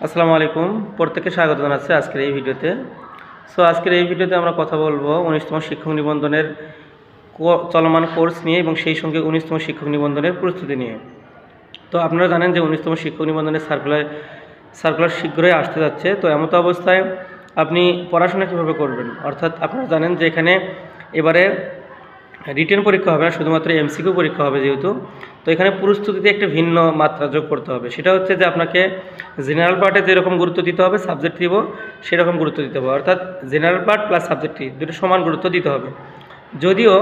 আসসালামু আলাইকুম। প্রত্যেককে স্বাগত জানাচ্ছি আজকের এই ভিডিওতে। আজকের এই ভিডিওতে আমরা কথা বলবো ১৯তম শিক্ষক নিবন্ধনের চলমান কোর্স নিয়ে এবং সেই সঙ্গে ১৯তম শিক্ষক নিবন্ধনের প্রস্তুতি নিয়ে। তো আপনারা জানেন যে ১৯তম শিক্ষক নিবন্ধনের সার্কুলার শীঘ্রই আসতে যাচ্ছে। তো এমতো অবস্থায় আপনি পড়াশোনা কীভাবে করবেন, অর্থাৎ আপনারা জানেন যে এখানে এবারে রিটেন পরীক্ষা হবে না, শুধুমাত্র এমসিকিউ পরীক্ষা হবে যেহেতু। তো এখানে প্রস্তুতিতে একটা ভিন্ন মাত্রা যোগ করতে হবে। সেটা হচ্ছে যে আপনাকে জেনারেল পার্টে যেরকম গুরুত্ব দিতে হবে সাবজেক্টিভও সেরকম গুরুত্ব দিতে হবে, অর্থাৎ জেনারেল পার্ট প্লাস সাবজেক্টিভ দুটো সমান গুরুত্ব দিতে হবে। যদিও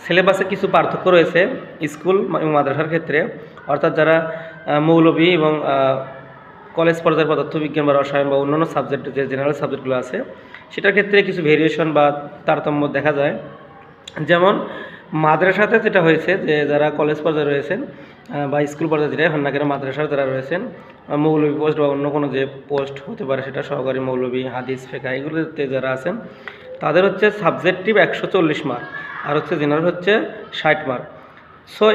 সিলেবাসে কিছু পার্থক্য রয়েছে স্কুল এবং মাদ্রাসার ক্ষেত্রে, অর্থাৎ যারা মৌলবী এবং কলেজ পর্যায়ের পদার্থবিজ্ঞান বা রসায়ন বা অন্যান্য সাবজেক্ট যে জেনারেল সাবজেক্টগুলো আছে সেটার ক্ষেত্রে কিছু ভেরিয়েশন বা তারতম্য দেখা যায়। যেমন মাদ্রাসাতে যেটা হয়েছে যে যারা কলেজ পর্যায়ে রয়েছেন বা স্কুল পর্যায়ে যেটাই হন না কেন, মাদ্রাসার যারা রয়েছেন মৌলবী পোস্ট বা অন্য কোনো যে পোস্ট হতে পারে সেটা সহকারী মৌলবী, হাদিস, ফেকা এগুলোতে যারা আছেন তাদের হচ্ছে সাবজেক্টিভ ১৪০ মার্ক আর হচ্ছে জেনারেল হচ্ছে ৬০ মার্ক।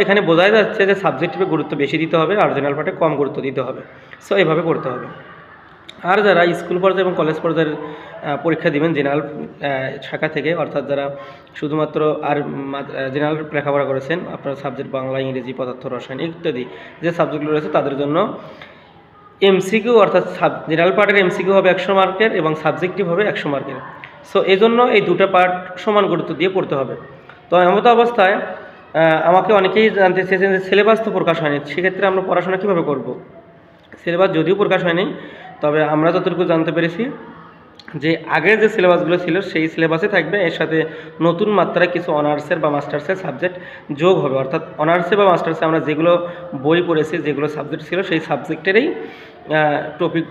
এখানে বোঝাই যাচ্ছে যে সাবজেক্টিভে গুরুত্ব বেশি দিতে হবে আর জেনারেল পার্টে কম গুরুত্ব দিতে হবে। এভাবে করতে হবে। আর যারা স্কুল পর্যায়ে এবং কলেজ পর্যায়ের পরীক্ষা দিবেন জেনারেল শাখা থেকে, অর্থাৎ যারা শুধুমাত্র আর জেনারেল লেখাপড়া করেছেন, আপনার সাবজেক্ট বাংলা, ইংরেজি, পদার্থ, রসায়ন ইত্যাদি যে সাবজেক্টগুলো রয়েছে তাদের জন্য এমসিকিউ অর্থাৎ জেনারেল পার্টের এমসিকিউ হবে ১০০ মার্কের এবং সাবজেক্টিভ হবে ১০০ মার্কের। এই জন্য এই দুটো পার্ট সমান গুরুত্ব দিয়ে পড়তে হবে। তো এমতো অবস্থায় আমাকে অনেকেই জানতে চেয়েছেন যে সিলেবাস তো প্রকাশ হয়নি, সেক্ষেত্রে আমরা পড়াশোনা কীভাবে করব। সিলেবাস যদিও প্রকাশ হয়নি, তবে আমরা যতটুকু জানতে পেরেছি যে আগের যে সিলেবাসগুলো ছিল সেই সিলেবাসে থাকবে, এর সাথে নতুন মাত্রায় কিছু অনার্সের বা মাস্টার্সের সাবজেক্ট যোগ হবে। অর্থাৎ অনার্সে বা মাস্টার্সে আমরা যেগুলো বই পড়েছি, যেগুলো সাবজেক্ট ছিল সেই সাবজেক্টেরই টপিক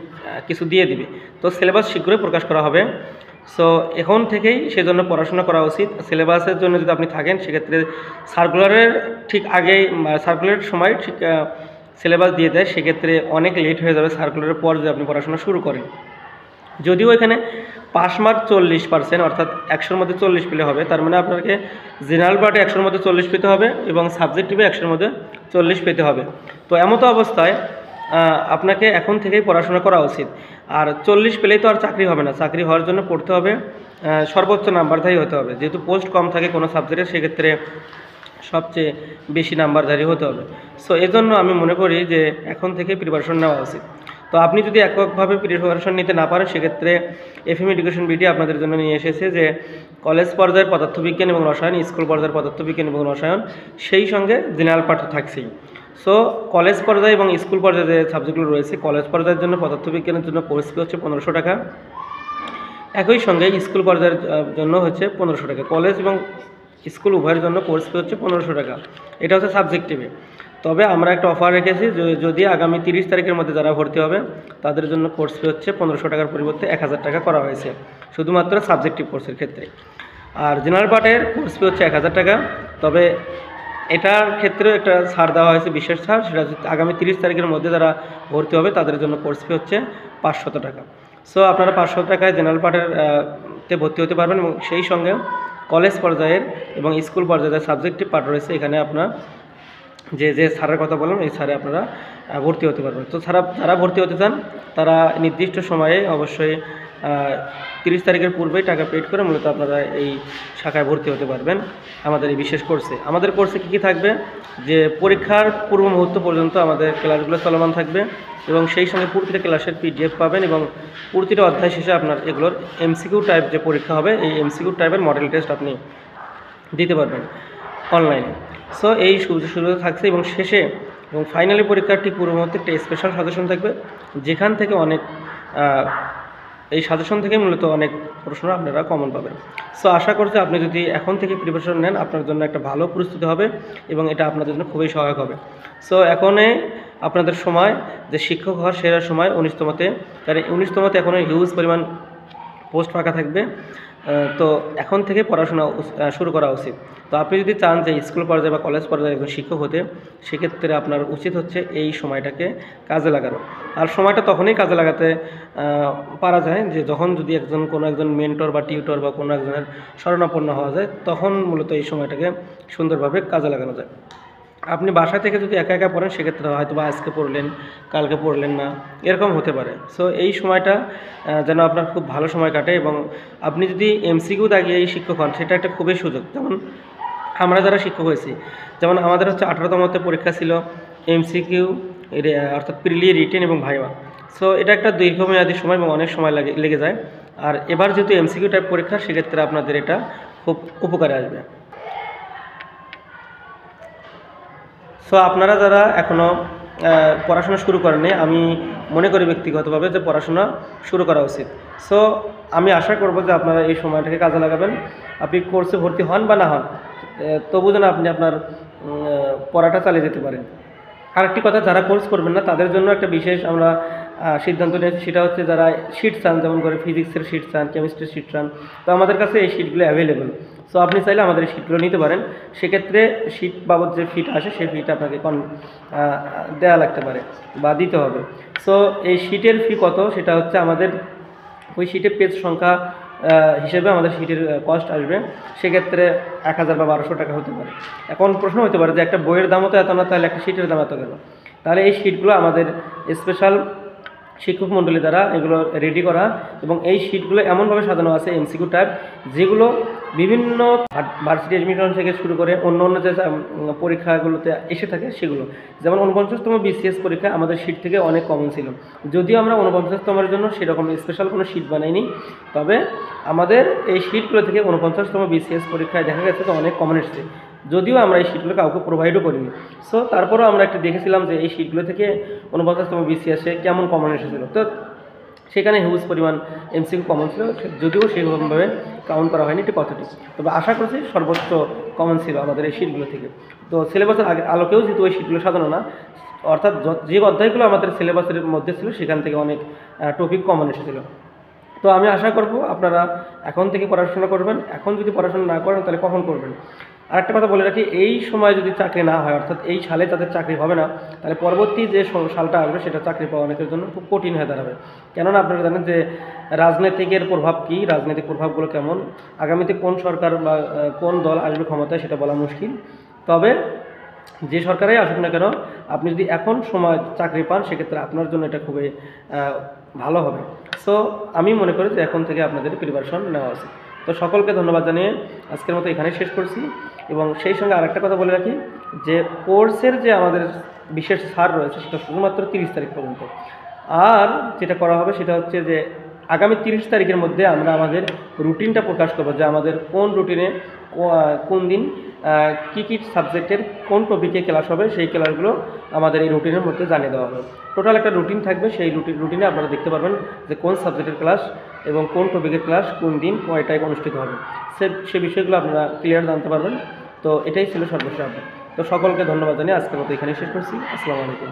কিছু দিয়ে দিবে। তো সিলেবাস শীঘ্রই প্রকাশ করা হবে। এখন থেকেই সেজন্য পড়াশোনা করা উচিত। সিলেবাসের জন্য যদি আপনি থাকেন সেক্ষেত্রে সার্কুলারের ঠিক আগেই সার্কুলারের সময় ঠিক সিলেবাস দিয়ে দেয়, সেক্ষেত্রে অনেক লেট হয়ে যাবে সার্কুলারের পর যদি আপনি পড়াশোনা শুরু করেন। যদিও এখানে পাস মার্ক 40%, অর্থাৎ ১০০-র মধ্যে 40 পেলে হবে। তার মানে আপনাকে জেনারেল পার্টে ১০০-র মধ্যে 40 পেতে হবে এবং সাবজেক্টিভে ১০০-র মধ্যে 40 পেতে হবে। তো এমতো অবস্থায় আপনাকে এখন থেকেই পড়াশোনা করা উচিত। আর 40 পেলেই তো আর চাকরি হবে না, চাকরি হওয়ার জন্য পড়তে হবে সর্বোচ্চ নাম্বারধারী হতে হবে। যেহেতু পোস্ট কম থাকে কোনো সাবজেক্টে, সেক্ষেত্রে সবচেয়ে বেশি নাম্বারধারী হতে হবে। এজন্য আমি মনে করি যে এখন থেকে প্রিপারেশন নেওয়া উচিত। তো আপনি যদি এককভাবে প্রিপারেশন নিতে না পারেন, সেক্ষেত্রে এফএম এডুকেশন বিডি আপনাদের জন্য নিয়ে এসেছে যে কলেজ পর্যায়ের পদার্থবিজ্ঞান এবং রসায়ন, স্কুল পর্যায়ের পদার্থবিজ্ঞান এবং রসায়ন, সেই সঙ্গে জেনারেল পার্ট থাকছেই। কলেজ পর্যায়ে এবং স্কুল পর্যায়ে যে সাবজেক্টগুলো রয়েছে, কলেজ পর্যায়ের জন্য পদার্থবিজ্ঞানের জন্য কোর্স ফি হচ্ছে ১৫০০ টাকা, একই সঙ্গে স্কুল পর্যায়ের জন্য হচ্ছে ১৫০০ টাকা। কলেজ এবং স্কুল উভয়ের জন্য কোর্স ফি হচ্ছে ১৫০০ টাকা। এটা হচ্ছে সাবজেক্টিভে। তবে আমরা একটা অফার রেখেছি, যদি আগামী ৩০ তারিখের মধ্যে যারা ভর্তি হবে তাদের জন্য কোর্স ফি হচ্ছে ১৫০০ টাকার পরিবর্তে ১০০০ টাকা করা হয়েছে শুধুমাত্র সাবজেক্টিভ কোর্সের ক্ষেত্রে। আর জেনারেল পার্টের কোর্স ফি হচ্ছে ১০০০ টাকা। তবে এটার ক্ষেত্রেও একটা ছাড় দেওয়া হয়েছে, বিশেষ ছাড়। সেটা হচ্ছে আগামী ৩০ তারিখের মধ্যে যারা ভর্তি হবে তাদের জন্য কোর্স ফি হচ্ছে ৫০০ টাকা। আপনারা ৫০০ টাকায় জেনারেল পার্টের তে ভর্তি হতে পারবেন এবং সেই সঙ্গে কলেজ পর্যায়ের এবং স্কুল পর্যায়ের সাবজেক্টিভ পার্ট রয়েছে এখানে আপনার যে স্যারের কথা বললাম এই স্যারে আপনারা ভর্তি হতে পারবেন। যারা ভর্তি হতে চান তারা নির্দিষ্ট সময়ে অবশ্যই ৩০ তারিখের পূর্বেই টাকা পেড করে মূলত আপনারা এই শাখায় ভর্তি হতে পারবেন আমাদের এই বিশেষ কোর্সে। আমাদের কোর্সে কী থাকবে, যে পরীক্ষার পূর্ব মুহূর্ত পর্যন্ত আমাদের ক্লাসগুলো চলমান থাকবে এবং সেই সঙ্গে প্রতিটা ক্লাসের পিডিএফ পাবেন এবং প্রতিটা অধ্যায় শেষে আপনার এগুলোর এমসিকিউ টাইপ যে পরীক্ষা হবে এই এমসিকিউ টাইপের মডেল টেস্ট আপনি দিতে পারবেন অনলাইনে। এই সুবিধা থাকছে এবং শেষে এবং ফাইনালি পরীক্ষার ঠিক পূর্ব মুহূর্তে একটা স্পেশাল সাজেশন থাকবে, যেখান থেকে অনেক এই সাজেশন থেকে মূলত অনেক প্রশ্ন আপনারা কমন পাবেন। আশা করছি আপনি যদি এখন থেকে প্রিপারেশন নেন আপনার জন্য একটা ভালো প্রস্তুতি হবে এবং এটা আপনাদের জন্য খুবই সহায়ক হবে। এখনই আপনাদের সময় যে শিক্ষক হওয়ার সেরা সময় ১৯তমতে, কারণ ১৯তমতে এখনও হিউজ পরিমাণ পোস্ট ফাঁকা থাকবে। তো এখন থেকে পড়াশোনা শুরু করা উচিত। তো আপনি যদি চান যে স্কুল পর্যায়ে বা কলেজ পর্যায়ে একজন শিক্ষক হতে, সেক্ষেত্রে আপনার উচিত হচ্ছে এই সময়টাকে কাজে লাগানো। আর সময়টা তখনই কাজে লাগাতে পারা যায় যে যখন যদি কোনো একজন মেন্টর বা টিউটর বা কোনো একজনের শরণাপন্ন হওয়া যায়, তখন মূলত এই সময়টাকে সুন্দরভাবে কাজে লাগানো যায়। আপনি বাসা থেকে যদি একা একা পড়েন সেক্ষেত্রে হয়তো বা আজকে পড়লেন, কালকে পড়লেন না, এরকম হতে পারে। সো এই সময়টা যেন আপনার খুব ভালো সময় কাটে, এবং আপনি যদি এমসিকিউ দাগিয়ে এই শিক্ষক হন সেটা একটা খুবই সুযোগ। যেমন আমরা যারা শিক্ষক হয়েছি, যেমন আমাদের হচ্ছে 18তমতে পরীক্ষা ছিল এমসিকিউ, অর্থাৎ প্রিলি, রিটেন এবং ভাইভা। সো এটা একটা দীর্ঘমেয়াদী সময় এবং অনেক সময় লেগে যায়। আর এবার যেহেতু এমসিকিউ টাইপ পরীক্ষা, সেক্ষেত্রে আপনাদের এটা খুব উপকারে আসবে। সো আপনারা যারা এখনও পড়াশোনা শুরু করেননি, আমি মনে করি ব্যক্তিগতভাবে যে পড়াশোনা শুরু করা উচিত। সো আমি আশা করব যে আপনারা এই সময়টাকে কাজে লাগাবেন। আপনি কোর্সে ভর্তি হন বা না হন, তবু যেন আপনি আপনার পড়াটা চালিয়ে যেতে পারেন। আরেকটি কথা, যারা কোর্স করবেন না তাদের জন্য একটা বিশেষ আমরা সিদ্ধান্ত নিয়েছি, সেটা হচ্ছে যারা শিট চান, যেমন করে ফিজিক্সের শিট চান, কেমিস্ট্রির শিট চান, তো আমাদের কাছে এই শিটগুলো অ্যাভেলেবেল। সো আপনি চাইলে আমাদের এই শিটগুলো নিতে পারেন। সেক্ষেত্রে শিট বাবদ যে ফিটা আসে সেই ফিটা আপনাকে দেওয়া লাগতে পারে বা দিতে হবে। সো এই শিটের ফি কত, সেটা হচ্ছে আমাদের ওই শিটের পেজ সংখ্যা হিসেবে আমাদের শিটের কস্ট আসবে। সেক্ষেত্রে 1000 বা 1200 টাকা হতে পারে। এখন প্রশ্ন হতে পারে যে একটা বইয়ের দামও তো এত না, তাহলে একটা শিটের দাম এত কেন? তাহলে এই শিটগুলো আমাদের স্পেশাল শিক্ষক মণ্ডলী দ্বারা এগুলো রেডি করা, এবং এই শিটগুলো এমনভাবে সাজানো আছে এমসিকিউ টাইপ, যেগুলো বিভিন্ন ভার্সিটি এডমিশন থেকে শুরু করে অন্য অন্য যে পরীক্ষাগুলোতে এসে থাকে সেগুলো। যেমন 49তম বিসিএস পরীক্ষা আমাদের শিট থেকে অনেক কমন ছিল, যদিও আমরা 49তমের জন্য সেরকম স্পেশাল কোনো শিট বানাইনি, তবে আমাদের এই শিটগুলো থেকে 49তম বিসিএস পরীক্ষায় দেখা গেছে যে অনেক কমন এসেছে, যদিও আমরা এই শিটগুলো কাউকে প্রোভাইডও করিনি। সো তারপরেও আমরা একটু দেখেছিলাম যে এই শিটগুলো থেকে 49তম বিসিএসে কেমন কমন এসেছিলো। তো সেখানে হিউজ পরিমাণ এমসিকিউ কমন ছিল, যদিও সেইভাবে কাউন্ট করা হয়নি, এটি কথাটি। তবে আশা করছি সর্বোচ্চ কমন ছিল আমাদের এই শিটগুলো থেকে। তো সিলেবাসের আলোকেও যেহেতু ওই শিটগুলো সাজানো না, অর্থাৎ যে অধ্যায়গুলো আমাদের সিলেবাসের মধ্যে ছিল সেখান থেকে অনেক টপিক কমন এসেছিলো। তো আমি আশা করব আপনারা এখন থেকে পড়াশোনা করবেন। এখন যদি পড়াশোনা না করেন তাহলে কখন করবেন? আরেকটা কথা বলে রাখি, এই সময় যদি চাকরি না হয়, অর্থাৎ এই সালে তাদের চাকরি হবে না, তাহলে পরবর্তী যে সালটা আসবে সেটা চাকরি পাওয়া অনেকের জন্য খুব কঠিন হয়ে দাঁড়াবে। কেননা আপনারা জানেন যে রাজনীতিকের প্রভাব কী, রাজনৈতিক প্রভাবগুলো কেমন, আগামীতে কোন সরকার বা কোন দল আসবে ক্ষমতায় সেটা বলা মুশকিল। তবে যে সরকারেই আসুক না কেন, আপনি যদি এখন সময় চাকরি পান সেক্ষেত্রে আপনার জন্য এটা খুবই ভালো হবে। সো আমি মনে করি যে এখন থেকে আপনাদের প্রিপারেশন নেওয়া উচিত। তো সকলকে ধন্যবাদ জানিয়ে আজকের মতো এখানেই শেষ করছি। এবং সেই সঙ্গে আরেকটা কথা বলে রাখি যে কোর্সের যে আমাদের বিশেষ ছাড় রয়েছে সেটা শুধুমাত্র 30 তারিখ পর্যন্ত। আর যেটা করা হবে সেটা হচ্ছে যে আগামী 30 তারিখের মধ্যে আমরা আমাদের রুটিনটা প্রকাশ করবো, যে আমাদের কোন রুটিনে কোন দিন কী কী সাবজেক্টের কোন টপিকে ক্লাস হবে, সেই ক্লাসগুলো আমাদের এই রুটিনের মধ্যে জানিয়ে দেওয়া হবে। টোটাল একটা রুটিন থাকবে, সেই রুটিনে আপনারা দেখতে পারবেন যে কোন সাবজেক্টের ক্লাস এবং কোন টপিকের ক্লাস কোন দিন কয়টায় অনুষ্ঠিত হবে, সে বিষয়গুলো আপনারা ক্লিয়ার জানতে পারবেন। তো এটাই ছিল সর্বশেষ আপডেট। তো সকলকে ধন্যবাদ জানিয়ে আজকের মতো এখানেই শেষ করছি। আসসালামু আলাইকুম।